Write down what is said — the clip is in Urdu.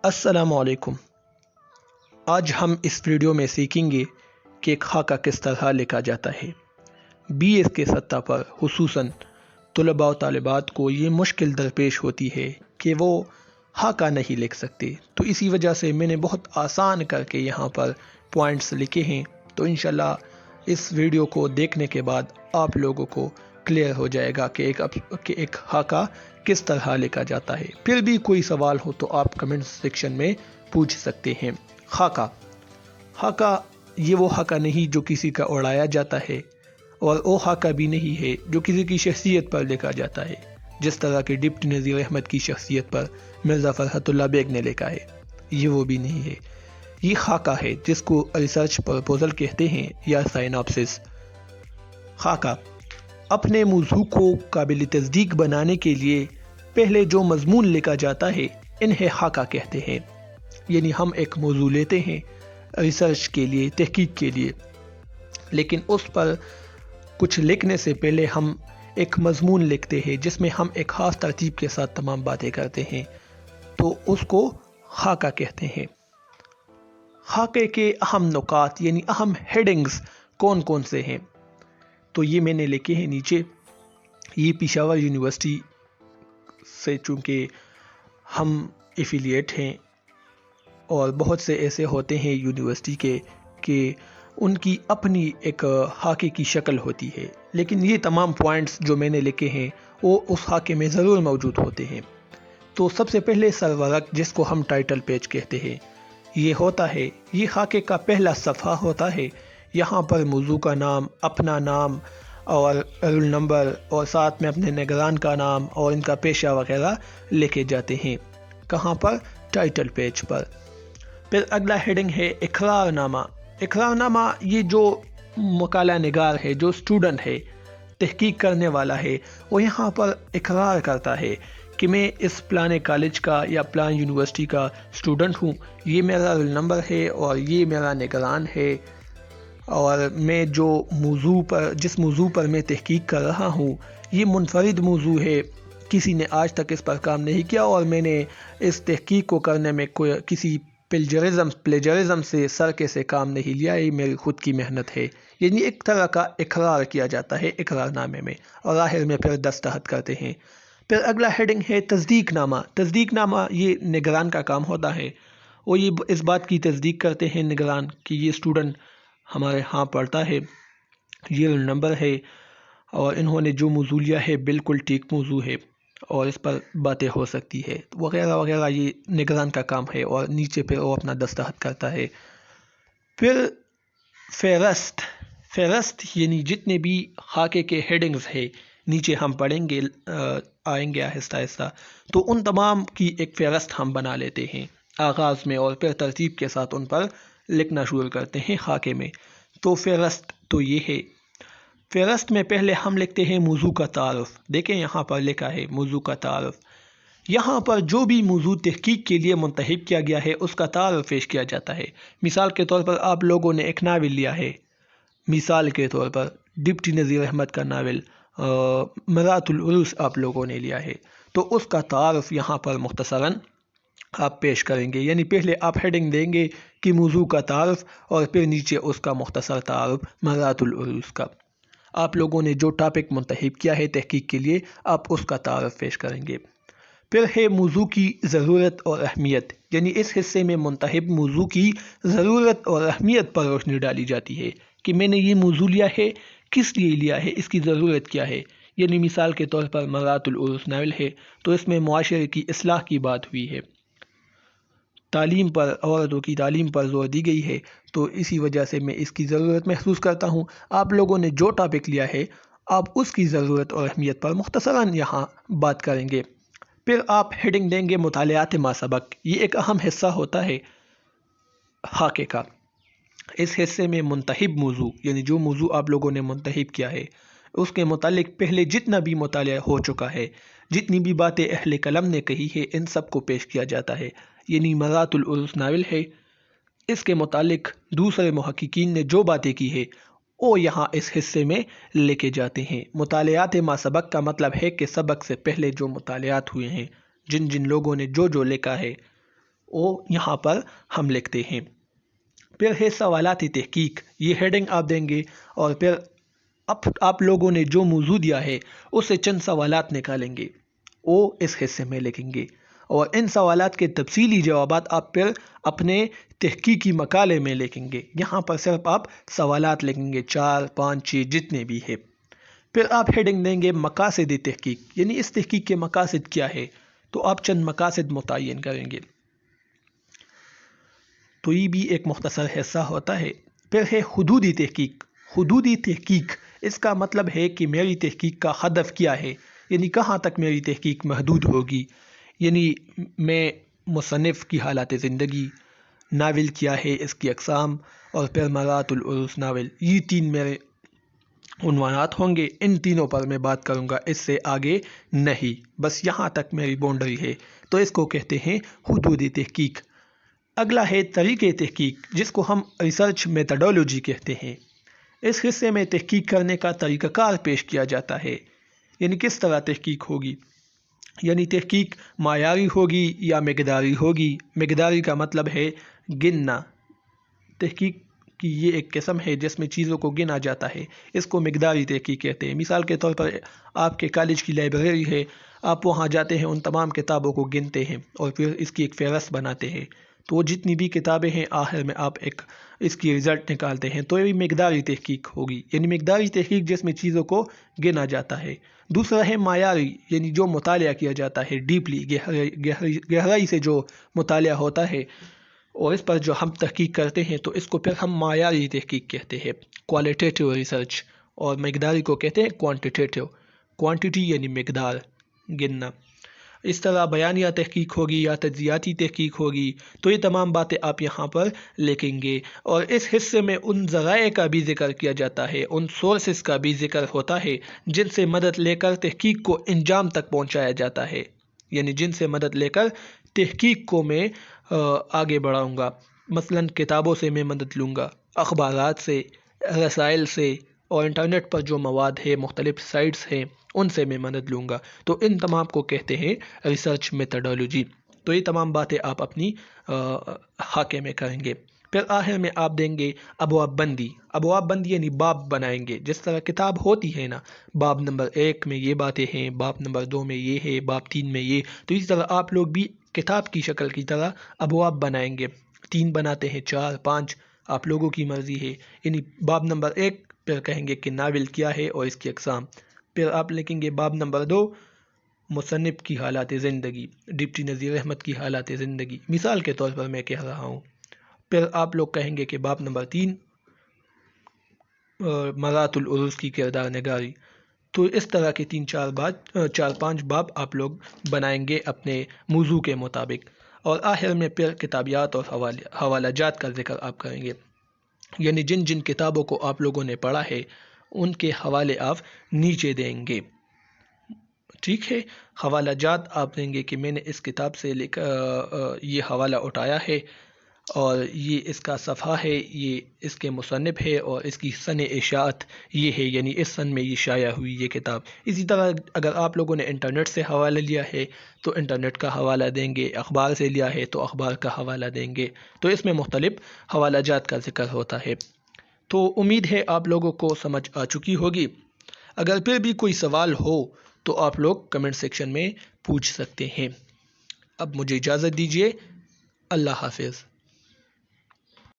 السلام علیکم۔ آج ہم اس ویڈیو میں سیکھیں گے کہ ایک خاکہ کس طرح لکھا جاتا ہے۔ بی ایس کے سطح پر خصوصاً طلباء و طالبات کو یہ مشکل درپیش ہوتی ہے کہ وہ خاکہ نہیں لکھ سکتے، تو اسی وجہ سے میں نے بہت آسان کر کے یہاں پر پوائنٹس لکھے ہیں۔ تو انشاءاللہ اس ویڈیو کو دیکھنے کے بعد آپ لوگوں کو کلیئر ہو جائے گا کہ ایک خاکہ کس طرح لکھا جاتا ہے۔ پھر بھی کوئی سوال ہو تو آپ کمنٹ سیکشن میں پوچھ سکتے ہیں۔ خاکہ یہ وہ خاکہ نہیں جو کسی کا اڑایا جاتا ہے، اور وہ خاکہ بھی نہیں ہے جو کسی کی شخصیت پر لکھا جاتا ہے، جس طرح کہ ڈپٹی نذیر احمد کی شخصیت پر مرزا فرحت اللہ بیگ نے لکھا ہے۔ یہ وہ بھی نہیں ہے۔ یہ خاکہ ہے جس کو ریسرچ پرپوزل کہتے ہیں یا سائناپسس۔ خاکہ اپنے موضوع کو قابل تصدیق بنانے کے لیے پہلے جو مضمون لکھا جاتا ہے انہیں خاکہ کہتے ہیں۔ یعنی ہم ایک موضوع لیتے ہیں ریسرچ کے لیے، تحقیق کے لیے، لیکن اس پر کچھ لکھنے سے پہلے ہم ایک مضمون لکھتے ہیں جس میں ہم ایک خاص ترتیب کے ساتھ تمام باتیں کرتے ہیں، تو اس کو خاکہ کہتے ہیں۔ خاکے کے اہم نکات یعنی اہم ہیڈنگز کون کون سے ہیں، تو یہ میں نے لکھے ہیں نیچے۔ یہ پشاور یونیورسٹی سے چونکہ ہم ایفیلیٹ ہیں، اور بہت سے ایسے ہوتے ہیں یونیورسٹی کے کہ ان کی اپنی ایک خاکے کی شکل ہوتی ہے، لیکن یہ تمام پوائنٹس جو میں نے لکھے ہیں وہ اس خاکے میں ضرور موجود ہوتے ہیں۔ تو سب سے پہلے سرورق، جس کو ہم ٹائٹل پیج کہتے ہیں، یہ ہوتا ہے، یہ خاکے کا پہلا صفحہ ہوتا ہے۔ یہاں پر موضوع کا نام، اپنا نام اور رول نمبر، اور ساتھ میں اپنے نگران کا نام اور ان کا پیشہ وغیرہ لکھے جاتے ہیں۔ کہاں پر؟ ٹائٹل پیج پر۔ پھر اگلا ہیڈنگ ہے اقرار نامہ۔ اقرار نامہ یہ جو مقالہ نگار ہے، جو اسٹوڈنٹ ہے، تحقیق کرنے والا ہے، وہ یہاں پر اقرار کرتا ہے کہ میں اس پلانے کالج کا یا پلان یونیورسٹی کا اسٹوڈنٹ ہوں، یہ میرا رول نمبر ہے اور یہ میرا نگران ہے، اور میں جس موضوع پر میں تحقیق کر رہا ہوں یہ منفرد موضوع ہے، کسی نے آج تک اس پر کام نہیں کیا، اور میں نے اس تحقیق کو کرنے میں کسی پلیجرزم سے سرکے سے کام نہیں لیا، یہ میری خود کی محنت ہے۔ یعنی ایک طرح کا اقرار کیا جاتا ہے اقرار نامے میں، اور آخر میں پھر دستخط کرتے ہیں۔ پھر اگلا ہیڈنگ ہے تصدیق نامہ۔ تصدیق نامہ یہ نگران کا کام ہوتا ہے، وہ یہ اس بات کی تصدیق کرتے ہیں نگران کہ یہ اسٹوڈنٹ ہمارے ہاں پڑھتا ہے، یہ رول نمبر ہے، اور انہوں نے جو موضوع لیا ہے بالکل ٹھیک موضوع ہے اور اس پر باتیں ہو سکتی ہے وغیرہ وغیرہ، یہ نگران کا کام ہے، اور نیچے پہ وہ اپنا دستخط کرتا ہے۔ پھر فہرست یعنی جتنے بھی خاکے کے ہیڈنگز ہیں نیچے ہم پڑھیں گے، آئیں گے آہستہ آہستہ، تو ان تمام کی ایک فہرست ہم بنا لیتے ہیں آغاز میں، اور پھر ترتیب کے ساتھ ان پر لکھنا شروع کرتے ہیں خاکے میں۔ تو فہرست تو یہ ہے۔ فہرست میں پہلے ہم لکھتے ہیں موضوع کا تعارف۔ دیکھیں یہاں پر لکھا ہے موضوع کا تعارف۔ یہاں پر جو بھی موضوع تحقیق کے لیے منتخب کیا گیا ہے اس کا تعارف پیش کیا جاتا ہے۔ مثال کے طور پر آپ لوگوں نے ایک ناول لیا ہے، مثال کے طور پر ڈپٹی نذیر احمد کا ناول مرات العروس آپ لوگوں نے لیا ہے، تو اس کا تعارف یہاں پر مختصراً آپ پیش کریں گے۔ یعنی پہلے آپ ہیڈنگ دیں گے کہ موضوع کا تعارف، اور پھر نیچے اس کا مختصر تعارف مرات العروس کا۔ آپ لوگوں نے جو ٹاپک منتخب کیا ہے تحقیق کے لیے، آپ اس کا تعارف پیش کریں گے۔ پھر ہے موضوع کی ضرورت اور اہمیت، یعنی اس حصے میں منتخب موضوع کی ضرورت اور اہمیت پر روشنی ڈالی جاتی ہے کہ میں نے یہ موضوع لیا ہے، کس لیے لیا ہے، اس کی ضرورت کیا ہے۔ یعنی مثال کے طور پر مرات العروس ناول ہے تو اس میں معاشرے کی اصلاح کی بات ہوئی ہے، تعلیم پر، عورتوں کی تعلیم پر زور دی گئی ہے، تو اسی وجہ سے میں اس کی ضرورت محسوس کرتا ہوں۔ آپ لوگوں نے جو ٹاپک لیا ہے آپ اس کی ضرورت اور اہمیت پر مختصراً یہاں بات کریں گے۔ پھر آپ ہیڈنگ دیں گے مطالعات ما سبق۔ یہ ایک اہم حصہ ہوتا ہے خاکے کا۔ اس حصے میں منتخب موضوع، یعنی جو موضوع آپ لوگوں نے منتخب کیا ہے اس کے متعلق پہلے جتنا بھی مطالعہ ہو چکا ہے، جتنی بھی باتیں اہل قلم نے کہی ہے، ان سب کو پیش کیا جاتا ہے۔ یعنی مرات العروس ناول ہے، اس کے متعلق دوسرے محققین نے جو باتیں کی ہے وہ یہاں اس حصے میں لکھے جاتے ہیں۔ مطالعات ما سبق کا مطلب ہے کہ سبق سے پہلے جو مطالعات ہوئے ہیں، جن لوگوں نے جو لکھا ہے وہ یہاں پر ہم لکھتے ہیں۔ پھر ہے سوالاتی تحقیق، یہ ہیڈنگ آپ دیں گے اور پھر آپ لوگوں نے جو موضوع دیا ہے اس سے چند سوالات نکالیں گے، وہ اس حصے میں لکھیں گے اور ان سوالات کے تفصیلی جوابات آپ پھر اپنے تحقیقی مقالے میں لکھیں گے۔ یہاں پر صرف آپ سوالات لکھیں گے، 4 5 6 جتنے بھی ہے۔ پھر آپ ہیڈنگ دیں گے مقاصد تحقیق، یعنی اس تحقیق کے مقاصد کیا ہے، تو آپ چند مقاصد متعین کریں گے، تو یہ بھی ایک مختصر حصہ ہوتا ہے۔ پھر ہے حدودی تحقیق۔ حدودی تحقیق اس کا مطلب ہے کہ میری تحقیق کا ہدف کیا ہے، یعنی کہاں تک میری تحقیق محدود ہوگی، یعنی میں مصنف کی حالات زندگی، ناول کیا ہے، اس کی اقسام، اور پھر مرات العروس ناول، یہ 3 میرے عنوانات ہوں گے۔ ان تینوں پر میں بات کروں گا، اس سے آگے نہیں، بس یہاں تک میری باؤنڈری ہے، تو اس کو کہتے ہیں حدودی تحقیق۔ اگلا ہے طریقے تحقیق، جس کو ہم ریسرچ میتھڈولوجی کہتے ہیں۔ اس حصے میں تحقیق کرنے کا طریقہ کار پیش کیا جاتا ہے، یعنی کس طرح تحقیق ہوگی، یعنی تحقیق معیاری ہوگی یا مقداری ہوگی۔ مقداری کا مطلب ہے گننا، تحقیق کی یہ ایک قسم ہے جس میں چیزوں کو گنا جاتا ہے، اس کو مقداری تحقیق کہتے ہیں۔ مثال کے طور پر آپ کے کالج کی لائبریری ہے، آپ وہاں جاتے ہیں، ان تمام کتابوں کو گنتے ہیں اور پھر اس کی ایک فہرست بناتے ہیں، تو وہ جتنی بھی کتابیں ہیں آخر میں آپ ایک اس کی رزلٹ نکالتے ہیں، تو یہ مقداری تحقیق ہوگی، یعنی مقداری تحقیق جس میں چیزوں کو گنا جاتا ہے۔ دوسرا ہے معیاری، یعنی جو مطالعہ کیا جاتا ہے ڈیپلی، گہرائی سے جو مطالعہ ہوتا ہے اور اس پر جو ہم تحقیق کرتے ہیں، تو اس کو پھر ہم معیاری تحقیق کہتے ہیں، کوالٹیٹیو ریسرچ، اور مقداری کو کہتے ہیں کوانٹیٹیو، کوانٹیٹی یعنی مقدار، گننا۔ اس طرح بیانیہ تحقیق ہوگی یا تجزیاتی تحقیق ہوگی، تو یہ تمام باتیں آپ یہاں پر لکھیں گے، اور اس حصے میں ان ذرائع کا بھی ذکر کیا جاتا ہے، ان سورسز کا بھی ذکر ہوتا ہے جن سے مدد لے کر تحقیق کو انجام تک پہنچایا جاتا ہے، یعنی جن سے مدد لے کر تحقیق کو میں آگے بڑھاؤں گا۔ مثلا کتابوں سے میں مدد لوں گا، اخبارات سے، رسائل سے، اور انٹرنیٹ پر جو مواد ہے، مختلف سائٹس ہیں، ان سے میں مدد لوں گا، تو ان تمام کو کہتے ہیں ریسرچ میتھڈولوجی۔ تو یہ تمام باتیں آپ اپنی خاکے میں کریں گے۔ پھر آخر میں آپ دیں گے ابواب بندی۔ ابواب بندی یعنی باب بنائیں گے، جس طرح کتاب ہوتی ہے نا، باب نمبر 1 میں یہ باتیں ہیں، باب نمبر 2 میں یہ ہے، باب 3 میں یہ، تو اسی طرح آپ لوگ بھی کتاب کی شکل کی طرح ابواب بنائیں گے، 3 بناتے ہیں، 4 5، آپ لوگوں کی مرضی ہے۔ یعنی باب نمبر 1 پھر کہیں گے کہ ناول کیا ہے اور اس کی اقسام، پھر آپ لکھیں گے باب نمبر 2 مصنف کی حالات زندگی، ڈپٹی نذیر احمد کی حالات زندگی، مثال کے طور پر میں کہہ رہا ہوں۔ پھر آپ لوگ کہیں گے کہ باب نمبر 3 مرات العروس کی کردار نگاری۔ تو اس طرح کے 4 5 باب آپ لوگ بنائیں گے اپنے موضوع کے مطابق، اور آخر میں پھر کتابیات اور حوالہ جات کا ذکر آپ کریں گے، یعنی جن جن کتابوں کو آپ لوگوں نے پڑھا ہے ان کے حوالے آپ نیچے دیں گے، ٹھیک ہے۔ حوالہ جات آپ دیں گے کہ میں نے اس کتاب سے یہ حوالہ اٹھایا ہے، اور یہ اس کا صفحہ ہے، یہ اس کے مصنف ہے، اور اس کی سن اشاعت یہ ہے، یعنی اس سن میں یہ شائع ہوئی یہ کتاب۔ اسی طرح اگر آپ لوگوں نے انٹرنیٹ سے حوالہ لیا ہے تو انٹرنیٹ کا حوالہ دیں گے، اخبار سے لیا ہے تو اخبار کا حوالہ دیں گے، تو اس میں مختلف حوالہ جات کا ذکر ہوتا ہے۔ تو امید ہے آپ لوگوں کو سمجھ آ چکی ہوگی۔ اگر پھر بھی کوئی سوال ہو تو آپ لوگ کمنٹ سیکشن میں پوچھ سکتے ہیں۔ اب مجھے اجازت دیجیے، اللہ حافظ۔